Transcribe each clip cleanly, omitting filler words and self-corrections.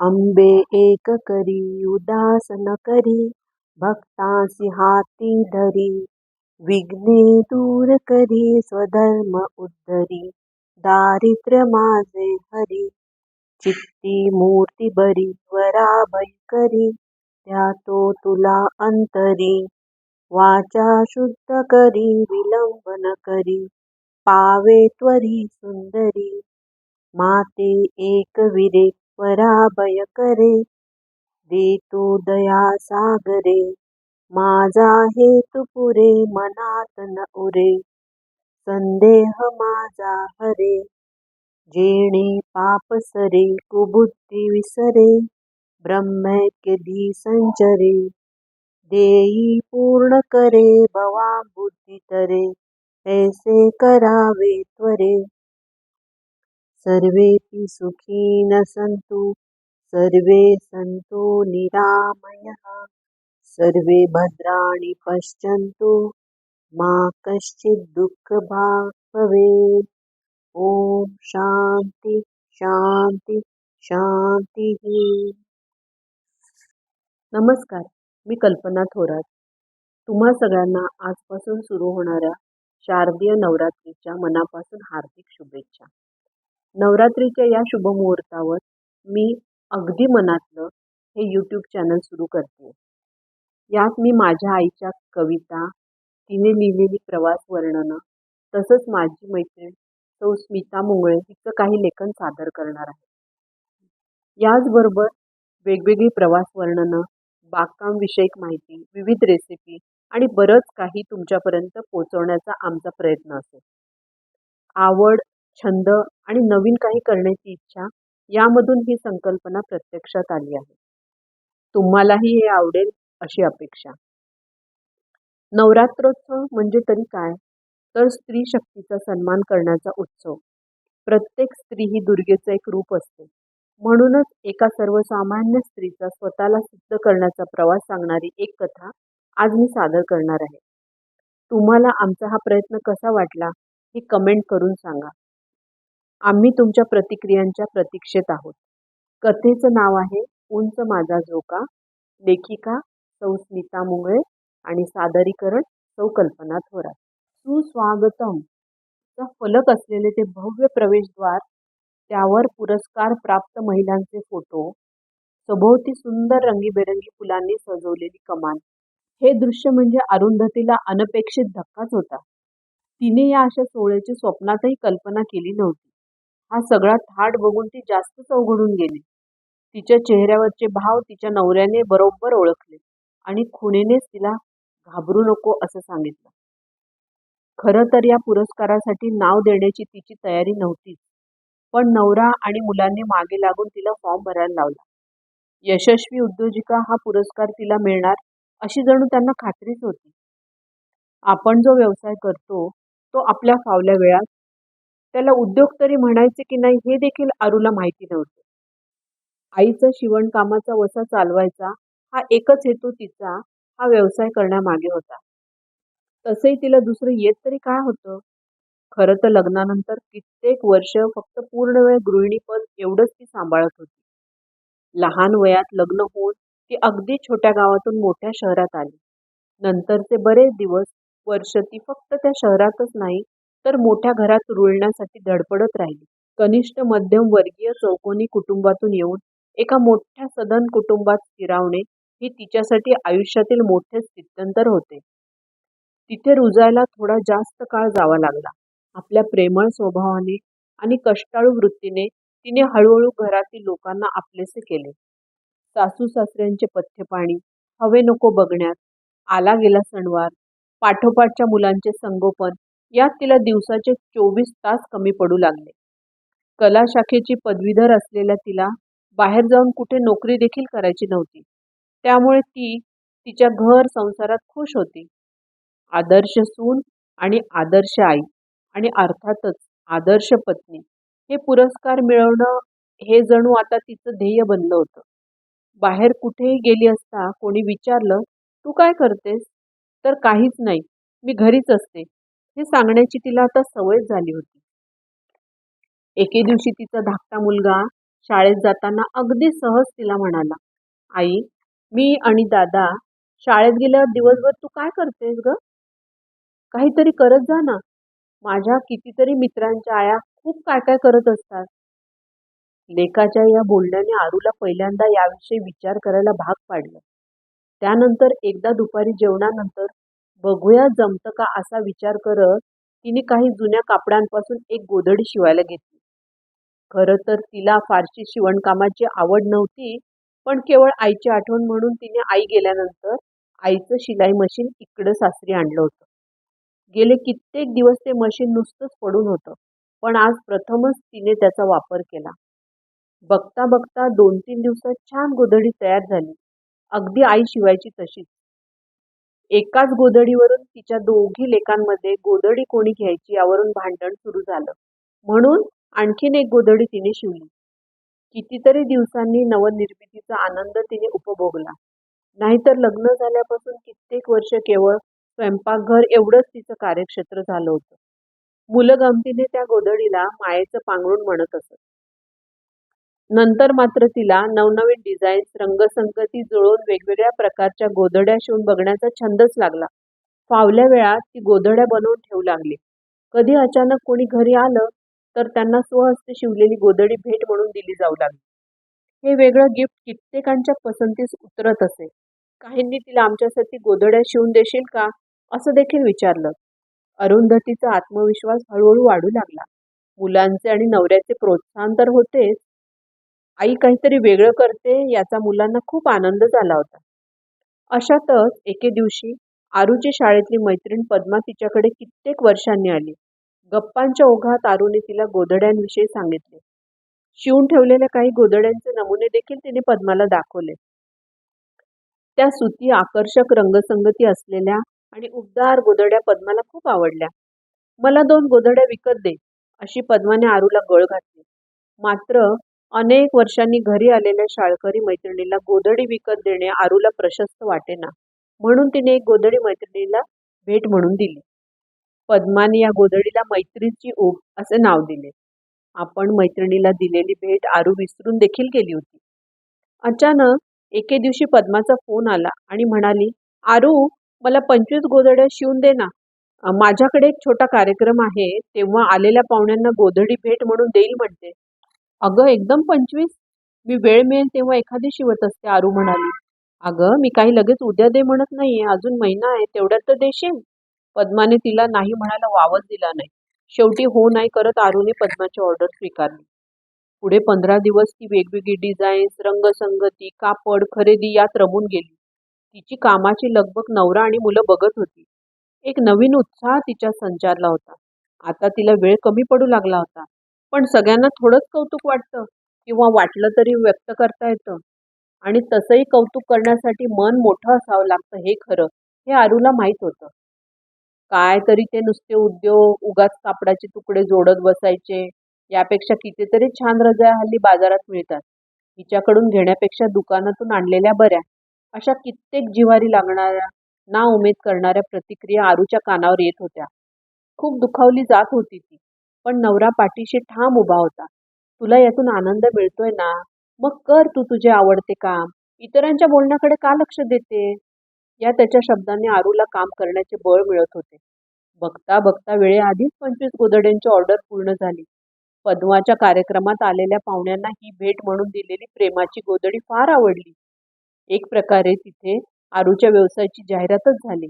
अंबे एक करी उदास न करी, भक्तांसी हाती धरी. विघ्ने दूर करी स्वधर्म उद्धरी, दारिद्र्य माझे हरी. चित्ती मूर्ती बरी वराभय करी, ध्यातो तुला अंतरी. वाचा शुद्ध करी विलंब न करी, पावे त्वरी सुंदरी. माते एकविरे पराभय करे, देतो दया सागरे. माझा हेतु पुरे मनात न उरे, संदेह माझा हरे. जेणे पाप सरे कुबुद्धी विसरे, ब्रह्मैक्य धी संचरे. देई पूर्ण करे भवा बुद्धी तरे, ऐसे करावे त्वरे. सर्वेपि सुखिनः सन्तु, सर्वे सन्तु निरामयः. सर्वे भद्राणि पश्यन्तु, मा कश्चित् दुःखभाग् भवेत्. ओम शांती शांती शांती. नमस्कार, मी कल्पना थोरात. तुम्हा सगळ्यांना आजपासून सुरू होणाऱ्या शारदीय नवरात्रीच्या मनापासून हार्दिक शुभेच्छा. नवरात्रीच्या या शुभमुहूर्तावर मी अगदी मनातलं हे यूट्यूब चॅनल सुरू करते. यात मी माझ्या आईच्या कविता, तिने लिहिलेली प्रवास वर्णनं, तसंच माझी मैत्रीण सौ स्मिता मुंगळे हिचं काही लेखन सादर करणार आहे. याचबरोबर वेगवेगळी प्रवास वर्णनं, बागकाम विषयक माहिती, विविध रेसिपी आणि बरंच काही तुमच्यापर्यंत पोहोचवण्याचा आमचा प्रयत्न असेल. आवड, छंद आणि नवीन काही करण्याची इच्छा यामधून ही संकल्पना प्रत्यक्षात आली आहे. तुम्हालाही हे आवडेल अशी अपेक्षा. नवरात्रोत्सव म्हणजे तरी काय, तर स्त्री शक्तीचा सन्मान करण्याचा उत्सव. प्रत्येक स्त्री ही दुर्गेचं एक रूप असते. म्हणूनच एका सर्वसामान्य स्त्रीचा स्वतःला सिद्ध करण्याचा प्रवास सांगणारी एक कथा आज मी सादर करणार आहे. तुम्हाला आमचा हा प्रयत्न कसा वाटला हे कमेंट करून सांगा. आम्ही तुमच्या प्रतिक्रियांच्या प्रतीक्षेत आहोत. कथेचं नाव आहे उंच माझा झोका. लेखिका सौ स्मिता मुंगळे आणि सादरीकरण सौ कल्पना थोरात. सुस्वागतम चा फलक असलेले ते भव्य प्रवेशद्वार, त्यावर पुरस्कार प्राप्त महिलांचे फोटो, सभोवती सुंदर रंगीबेरंगी फुलांनी सजवलेली कमान. हे दृश्य म्हणजे अरुंधतीला अनपेक्षित धक्काच होता. तिने या अशा सोहळ्याची स्वप्नातही कल्पना केली नव्हती. हा सगळा थाट बघून ती जास्तच अवघडून गेली. तिच्या चेहऱ्यावरचे भाव तिच्या नवऱ्याने बरोबर ओळखले आणि खुणेनेच तिला घाबरू नको असं सांगितलं. खरं तर या पुरस्कारासाठी नाव देण्याची तिची तयारी नव्हतीच, पण नवरा आणि मुलांनी मागे लागून तिला फॉर्म भरायला लावला. यशस्वी उद्योजिका हा पुरस्कार तिला मिळणार अशी जणू त्यांना खात्रीच होती. आपण जो व्यवसाय करतो तो आपल्या फावल्या वेळात, त्याला उद्योग तरी म्हणायचे की नाही हे देखील आरूला माहिती नव्हते. आईचा शिवणकामाचा वसा चालवायचा हा एकच हेतू तिचा हा व्यवसाय करण्यामागे होता. तसंही तिला दुसरं येत तरी काय होतं. खरं तर लग्नानंतर कित्येक वर्ष फक्त पूर्ण वेळ गृहिणीपद एवढंच ती सांभाळत होती. लहान वयात लग्न होऊन ती अगदी छोट्या गावातून मोठ्या शहरात आली. नंतरचे बरेच दिवस, वर्ष ती फक्त त्या शहरातच नाही तर मोठ्या घरात रुळण्यासाठी धडपडत राहिली. कनिष्ठ मध्यम वर्गीय चौकोनी कुटुंबातून येऊन एका मोठ्या सधन कुटुंबात स्थिरावणे हे तिच्यासाठी आयुष्यातील मोठे स्थित्यंतर होते. तिथे रुजायला थोडा जास्त काळ जावा लागला. आपल्या प्रेमळ स्वभावाने आणि कष्टाळू वृत्तीने तिने हळूहळू घरातील लोकांना आपलेसे केले. सासू सासऱ्यांचे पथ्यपाणी, हवे नको बघण्यात, आला गेला सणवार, पाठोपाठच्या मुलांचे संगोपन यात तिला दिवसाचे 24 तास कमी पडू लागले. कला शाखेची पदवीधर असलेल्या तिला बाहेर जाऊन कुठे नोकरी देखील करायची नव्हती. त्यामुळे ती तिच्या घर संसारात खुश होती. आदर्श सून आणि आदर्श आई आणि अर्थातच आदर्श पत्नी हे पुरस्कार मिळवणं हे जणू आता तिचं ध्येय बनलं होतं. बाहेर कुठेही गेली असता कोणी विचारलं, तू काय करतेस? तर काहीच नाही, मी घरीच असते हे सांगण्याची तिला आता सवय झाली होती. एके दिवशी तिचा धाकटा मुलगा शाळेत जाताना अगदी सहज तिला म्हणाला, "आई, मी आणि दादा शाळेत गेल्यावर दिवसभर तू काय करतेस ग? काहीतरी करत जा ना. माझ्या कितीतरी मित्रांच्या आया खूप काय काय करत असतात." लेकाच्या या बोलण्याने आरूला पहिल्यांदा याविषयी विचार करायला भाग पाडलं. त्यानंतर एकदा दुपारी जेवणानंतर बघूया जमतं का असा विचार करत तिने काही जुन्या कापडांपासून एक गोधडी शिवायला घेतली. खरं तर तिला फारशी शिवणकामाची आवड नव्हती, पण केवळ आईची आठवण म्हणून तिने आई गेल्यानंतर आईचं शिलाई मशीन इकडं सासरी आणलं होतं. गेले कित्येक दिवस ते मशीन नुसतंच पडून होतं, पण आज प्रथमच तिने त्याचा वापर केला. बघता बघता 2-3 दिवसात छान गोधडी तयार झाली. अगदी आई शिवायची तशीच. एकाच गोधडीवरून तिच्या दोघी लेकांमध्ये गोधडी कोणी घ्यायची यावरून भांडण सुरू झालं. म्हणून आणखीन एक गोधडी तिने शिवली. कितीतरी दिवसांनी नवनिर्मितीचा आनंद तिने उपभोगला. नाहीतर लग्न झाल्यापासून कित्येक वर्ष केवळ स्वयंपाकघर एवढंच तिचं कार्यक्षेत्र झालं होतं. मुलं गमतीने त्या गोधडीला मायेचं पांघरूण म्हणत असत. नंतर मात्र तिला नवनवीन डिझाईन्स, रंगसंगती जुळवून वेगवेगळ्या प्रकारच्या गोधड्या शिवून बघण्याचा छंदच लागला. फावल्या वेळात ती गोधड्या बनवून ठेवू लागली. कधी अचानक कोणी घरी आलं तर त्यांना स्वहस्ते शिवलेली गोधडी भेट म्हणून दिली जाऊ लागली. हे वेगळं गिफ्ट कित्येकांच्या पसंतीस उतरत असे. काहींनी तिला आमच्यासाठी गोधड्या शिवून देशील का असं देखील विचारलं. अरुंधतीचा आत्मविश्वास हळूहळू वाढू लागला. मुलांचे आणि नवऱ्याचे प्रोत्साहन तर होतेच, आई काहीतरी वेगळं करते याचा मुलांना खूप आनंद झाला होता. अशातच एके दिवशी आरूची शाळेतली मैत्रीण पद्मा तिच्याकडे कित्येक वर्षांनी आली. गप्पांच्या ओघात आरूने तिला गोधड्यांविषयी सांगितले. शिवून ठेवलेल्या काही गोधड्यांचे नमुने देखील तिने पद्माला दाखवले. त्या सुती, आकर्षक रंगसंगती असलेल्या आणि उबदार गोधड्या पद्माला खूप आवडल्या. "मला 2 गोधड्या विकत दे," अशी पद्माने आरूला गळ घातली. मात्र अनेक वर्षांनी घरी आलेल्या शाळकरी मैत्रिणीला गोधडी विकत देणे आरूला प्रशस्त वाटेना. म्हणून तिने एक गोधडी मैत्रिणीला भेट म्हणून दिली. पद्माने या गोधडीला मैत्रीची ऊब असे नाव दिले. आपण मैत्रिणीला दिलेली भेट आरू विसरून देखील गेली होती. अचानक एके दिवशी पद्माचा फोन आला आणि म्हणाली, "आरू, मला 25 गोधड्या शिवून दे ना. माझ्याकडे एक छोटा कार्यक्रम आहे, तेव्हा आलेल्या पाहुण्यांना गोधडी भेट म्हणून देईल म्हणते." "अगं, एकदम 25? मी वेळ मिळेल तेव्हा एखादी शिवत असते," आरू म्हणाली. "अगं, मी काही लगेच उद्या दे म्हणत नाहीये, अजून महिना आहे, तेवढ्यात तर देशील?" पद्माने तिला नाही म्हणायला वावच दिला नाही. शेवटी हो नाही करत आरूने पद्माची ऑर्डर स्वीकारली. पुढे 15 दिवस ती वेगवेगळी डिझाईन्स, रंगसंगती, कापड खरेदी यात रमून गेली. तिची कामाची लगबग नवरा आणि मुलं बघत होती. एक नवीन उत्साह तिच्या संचारला होता. आता तिला वेळ कमी पडू लागला होता. पण सगळ्यांना थोडंच कौतुक वाटतं किंवा वाटलं तरी व्यक्त करता येतं. आणि तसंही कौतुक करण्यासाठी मन मोठं असावं लागतं हे खरं, हे आरूला माहीत होतं. काय तरी ते नुसते उद्योग, उगाच कापडाचे तुकडे जोडत बसायचे, यापेक्षा कितीतरी छान रजाया हल्ली बाजारात मिळतात. हिच्याकडून घेण्यापेक्षा दुकानातून आणलेल्या बऱ्या. अशा कित्येक जिव्हारी लागणाऱ्या, नाउमेद करणाऱ्या प्रतिक्रिया आरूच्या कानावर येत होत्या. खूप दुखावली जात होती ती. पण नवरा पाठीशी ठाम उभा होता. "तुला यातून आनंद मिळतोय ना? मग कर तू तुझे आवडते काम. इतरांच्या बोलण्याकडे का लक्ष देते?" या त्याच्या शब्दांनी आरूला काम करण्याचे बळ मिळत होते. बघता बघता वेळेआधीच 25 गोधड्यांची ऑर्डर पूर्ण झाली. पद्माच्या कार्यक्रमात आलेल्या पाहुण्यांना ही भेट म्हणून दिलेली प्रेमाची गोधडी फार आवडली. एक प्रकारे तिथे आरूच्या व्यवसायाची जाहिरातच झाली.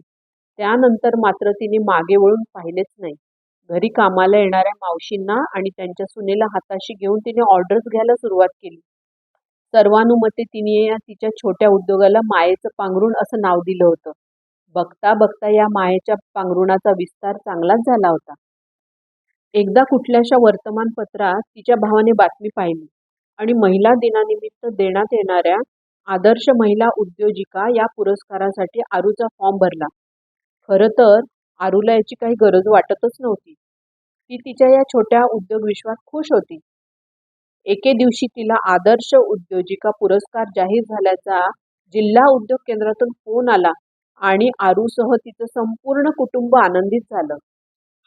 त्यानंतर मात्र तिने मागे वळून पाहिलेच नाही. घरी कामाला येणाऱ्या मावशींना आणि त्यांच्या सुनेला हाताशी घेऊन तिने ऑर्डर्स घ्यायला सुरुवात केली. सर्वानुमते तिने या तिच्या छोट्या उद्योगाला मायेचं पांघरूण असं नाव दिलं होतं. बघता बघता या मायेच्या पांघरुणाचा विस्तार चांगलाच झाला होता. एकदा कुठल्याशा वर्तमानपत्रात तिच्या भावाने बातमी पाहिली आणि महिला दिनानिमित्त देण्यात येणाऱ्या आदर्श महिला उद्योजिका या पुरस्कारासाठी आरूचा फॉर्म भरला. खरं तर आरूला याची काही गरज वाटतच नव्हती. ती तिच्या या छोट्या उद्योग विश्वात खुश होती. एके दिवशी तिला आदर्श उद्योजिका पुरस्कार जाहीर झाल्याचा जिल्हा उद्योग केंद्रातून फोन आला आणि आरूसह तिचं संपूर्ण कुटुंब आनंदित झालं.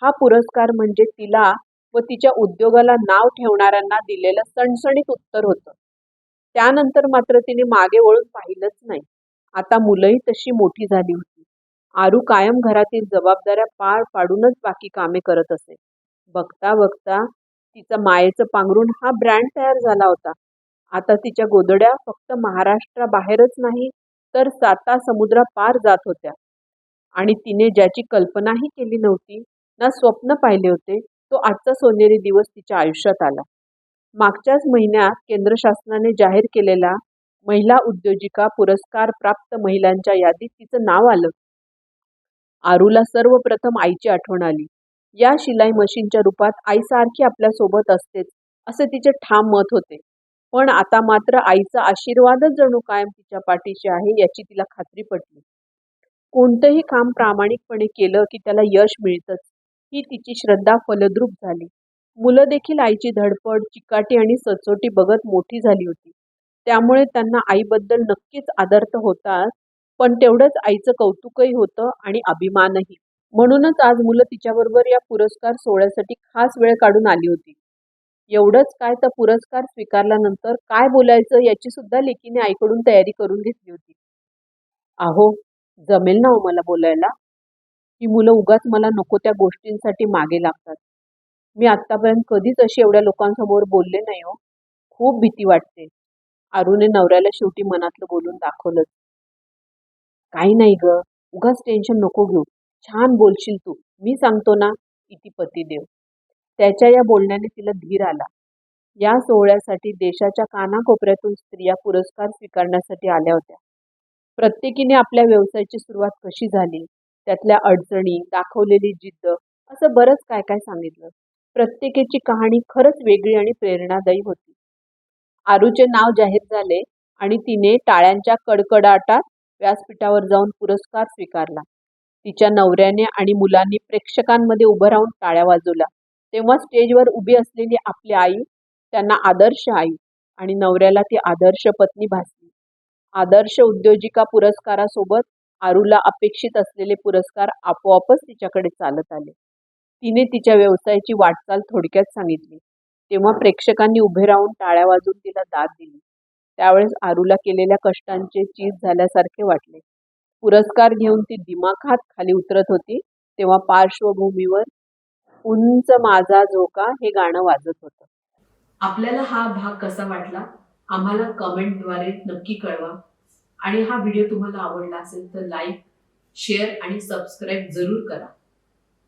हा पुरस्कार म्हणजे तिला व तिच्या उद्योगाला नाव ठेवणाऱ्यांना दिलेलं सणसणीत उत्तर होतं. त्यानंतर मात्र तिने मागे वळून पाहिलंच नाही. आता मुलंही तशी मोठी झाली होती. आरू कायम घरातील जबाबदाऱ्या पार पाडूनच बाकी कामे करत असे. बघता बघता तिचं मायेचं पांघरूण हा ब्रँड तयार झाला होता. आता तिच्या गोदड्या फक्त महाराष्ट्राबाहेरच नाही तर साता समुद्रापार जात होत्या. आणि तिने ज्याची कल्पनाही केली नव्हती, ना स्वप्न पाहिले होते, तो आजचा सोनेरी दिवस तिच्या आयुष्यात आला. मागच्याच महिन्यात केंद्र शासनाने जाहीर केलेला महिला उद्योजिका पुरस्कार प्राप्त महिलांच्या यादीत तिचं नाव आलं. आरूला सर्वप्रथम आईची आठवण आली. या शिलाई मशीनच्या रूपात आई सारखी आपल्या सोबत असतेच असे तिचे ठाम मत होते. पण आता मात्र आईचा आशीर्वादच जणू कायम तिच्या पाठीशी आहे याची तिला खात्री पटली. कोणतंही काम प्रामाणिकपणे केलं की त्याला यश मिळतंच, ही तिची श्रद्धा फलद्रूप झाली. मुलं देखील आईची धडपड, चिकाटी आणि सचोटी बघत मोठी झाली होती. त्यामुळे त्यांना आईबद्दल नक्कीच आदर तर होताच, पण तेवढंच आईचं कौतुकही होतं आणि अभिमानही. म्हणूनच आज मुलं तिच्याबरोबर या पुरस्कार सोहळ्यासाठी खास वेळ काढून आली होती. एवढंच काय तर पुरस्कार स्वीकारल्यानंतर काय बोलायचं याची सुद्धा लेकीने आईकडून तयारी करून घेतली होती. अहो, जमेल ना हो मला बोलायला? ही मुलं उगाच मला नको त्या गोष्टींसाठी मागे लागतात. मी आत्तापर्यंत कधीच अशी एवढ्या लोकांसमोर बोलले नाही हो. खूप भीती वाटते. आरूने नवऱ्याला शेवटी मनातलं बोलून दाखवलंच. काही नाही ग, उगाच टेन्शन नको घेऊ. छान बोलशील तू. मी सांगतो ना, इति पतिदेव. त्याच्या या बोलण्याने तिला धीर आला. या सोहळ्यासाठी देशाच्या कानाकोपऱ्यातून स्त्रिया पुरस्कार स्वीकारण्यासाठी आल्या होत्या. प्रत्येकीने आपल्या व्यवसायाची सुरुवात कशी झाली, त्यातल्या अडचणी, दाखवलेली जिद्द, असं बरंच काय काय सांगितलं. प्रत्येकाची कहाणी खरंच वेगळी आणि प्रेरणादायी होती. आरूचे नाव जाहीर झाले आणि तिने टाळ्यांच्या कडकडाटात व्यासपीठावर जाऊन पुरस्कार स्वीकारला. तिच्या नवऱ्याने आणि मुलांनी प्रेक्षकांमध्ये उभं राहून टाळ्या वाजवल्या. तेव्हा स्टेजवर उभी असलेली आपली आई, त्यांना आदर्श आई आणि नवऱ्याला ती आदर्श पत्नी भासली. आदर्श उद्योजिका पुरस्कारासोबत आरूला अपेक्षित असलेले पुरस्कार आपोआपच तिच्याकडे चालत आले. तिने तिच्या व्यवसायाची वाटचाल थोडक्यात सांगितली. तेव्हा प्रेक्षकांनी उभे राहून टाळ्या वाजवून तिला दाद दिली. त्यावेळेस आरूला केलेल्या कष्टांचे चीज झाल्यासारखे वाटले. पुरस्कार घेऊन ती दिमाखात खाली उतरत होती तेव्हा पार्श्वभूमीवर उंच माझा झोका हे गाणं वाजत होतं. आपल्याला हा भाग कसा वाटला आम्हाला कमेंटद्वारे नक्की कळवा. आणि हा व्हिडिओ तुम्हाला आवडला असेल तर लाईक, शेअर आणि सबस्क्राईब जरूर करा.